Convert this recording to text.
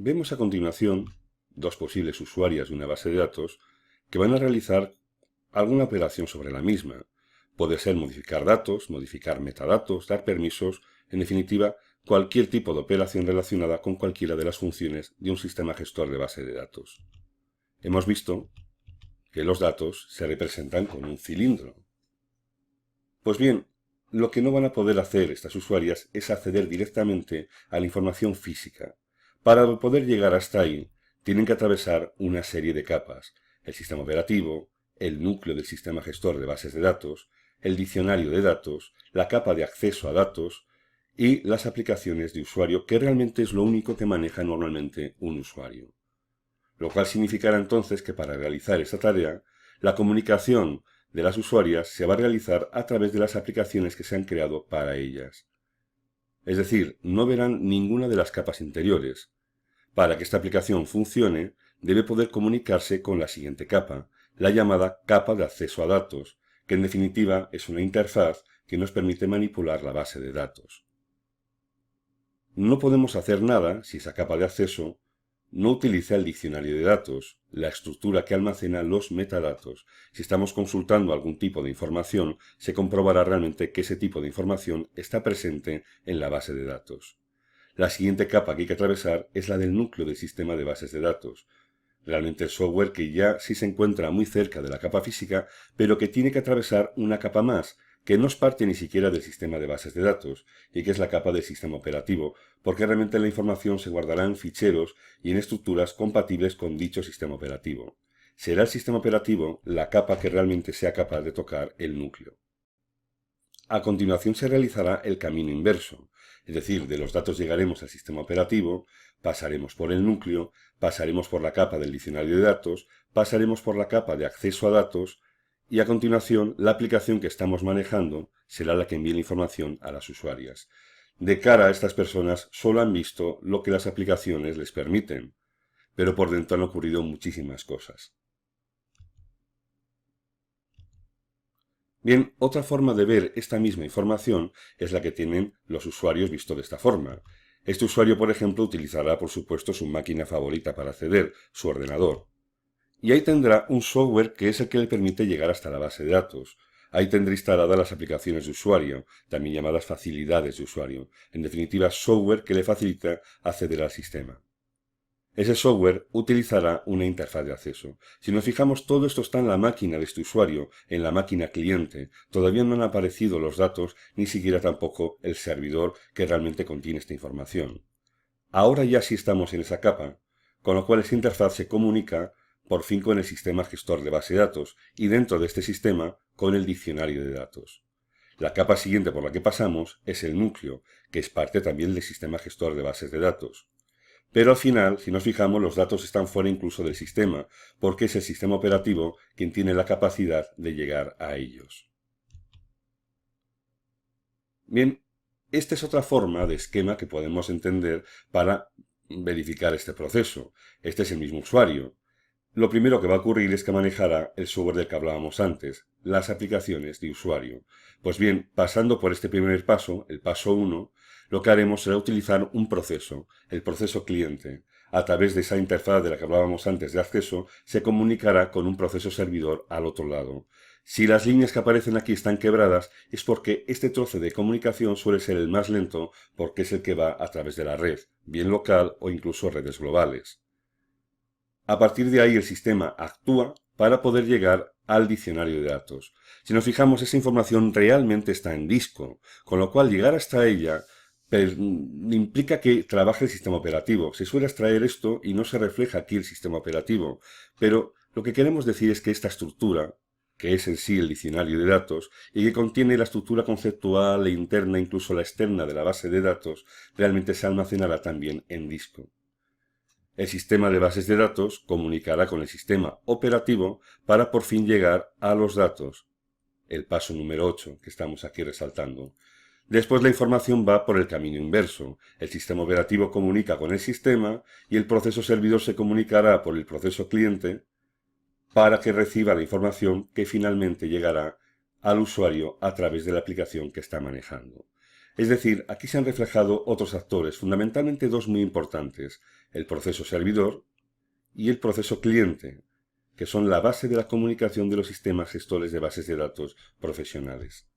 Vemos a continuación dos posibles usuarias de una base de datos que van a realizar alguna operación sobre la misma. Puede ser modificar datos, modificar metadatos, dar permisos, en definitiva, cualquier tipo de operación relacionada con cualquiera de las funciones de un sistema gestor de base de datos. Hemos visto que los datos se representan con un cilindro. Pues bien, lo que no van a poder hacer estas usuarias es acceder directamente a la información física. Para poder llegar hasta ahí, tienen que atravesar una serie de capas: el sistema operativo, el núcleo del sistema gestor de bases de datos, el diccionario de datos, la capa de acceso a datos y las aplicaciones de usuario, que realmente es lo único que maneja normalmente un usuario. Lo cual significará entonces que para realizar esta tarea, la comunicación de las usuarias se va a realizar a través de las aplicaciones que se han creado para ellas. Es decir, no verán ninguna de las capas interiores. Para que esta aplicación funcione, debe poder comunicarse con la siguiente capa, la llamada capa de acceso a datos, que en definitiva es una interfaz que nos permite manipular la base de datos. No podemos hacer nada si esa capa de acceso no utiliza el diccionario de datos, la estructura que almacena los metadatos. Si estamos consultando algún tipo de información, se comprobará realmente que ese tipo de información está presente en la base de datos. La siguiente capa que hay que atravesar es la del núcleo del sistema de bases de datos. Realmente el software que ya sí se encuentra muy cerca de la capa física, pero que tiene que atravesar una capa más, que no es parte ni siquiera del sistema de bases de datos, y que es la capa del sistema operativo, porque realmente la información se guardará en ficheros y en estructuras compatibles con dicho sistema operativo. Será el sistema operativo la capa que realmente sea capaz de tocar el núcleo. A continuación se realizará el camino inverso, es decir, de los datos llegaremos al sistema operativo, pasaremos por el núcleo, pasaremos por la capa del diccionario de datos, pasaremos por la capa de acceso a datos y a continuación la aplicación que estamos manejando será la que envíe la información a las usuarias. De cara a estas personas solo han visto lo que las aplicaciones les permiten, pero por dentro han ocurrido muchísimas cosas. Bien, otra forma de ver esta misma información es la que tienen los usuarios visto de esta forma. Este usuario, por ejemplo, utilizará, por supuesto, su máquina favorita para acceder, su ordenador. Y ahí tendrá un software que es el que le permite llegar hasta la base de datos. Ahí tendrá instaladas las aplicaciones de usuario, también llamadas facilidades de usuario. En definitiva, software que le facilita acceder al sistema. Ese software utilizará una interfaz de acceso. Si nos fijamos, todo esto está en la máquina de este usuario, en la máquina cliente. Todavía no han aparecido los datos, ni siquiera tampoco el servidor que realmente contiene esta información. Ahora ya sí estamos en esa capa, con lo cual esta interfaz se comunica por fin con el sistema gestor de base de datos y dentro de este sistema con el diccionario de datos. La capa siguiente por la que pasamos es el núcleo, que es parte también del sistema gestor de bases de datos. Pero al final, si nos fijamos, los datos están fuera incluso del sistema, porque es el sistema operativo quien tiene la capacidad de llegar a ellos. Bien, esta es otra forma de esquema que podemos entender para verificar este proceso. Este es el mismo usuario. Lo primero que va a ocurrir es que manejará el software del que hablábamos antes, las aplicaciones de usuario. Pues bien, pasando por este primer paso, el paso 1, lo que haremos será utilizar un proceso, el proceso cliente. A través de esa interfaz de la que hablábamos antes de acceso, se comunicará con un proceso servidor al otro lado. Si las líneas que aparecen aquí están quebradas, es porque este trozo de comunicación suele ser el más lento porque es el que va a través de la red, bien local o incluso redes globales. A partir de ahí el sistema actúa para poder llegar al diccionario de datos. Si nos fijamos, esa información realmente está en disco, con lo cual llegar hasta ella implica que trabaje el sistema operativo. Se suele extraer esto y no se refleja aquí el sistema operativo, pero lo que queremos decir es que esta estructura, que es en sí el diccionario de datos, y que contiene la estructura conceptual e interna, incluso la externa de la base de datos, realmente se almacenará también en disco. El sistema de bases de datos comunicará con el sistema operativo para por fin llegar a los datos. El paso número 8 que estamos aquí resaltando. Después la información va por el camino inverso. El sistema operativo comunica con el sistema y el proceso servidor se comunicará por el proceso cliente para que reciba la información que finalmente llegará al usuario a través de la aplicación que está manejando. Es decir, aquí se han reflejado otros actores, fundamentalmente dos muy importantes, el proceso servidor y el proceso cliente, que son la base de la comunicación de los sistemas gestores de bases de datos profesionales.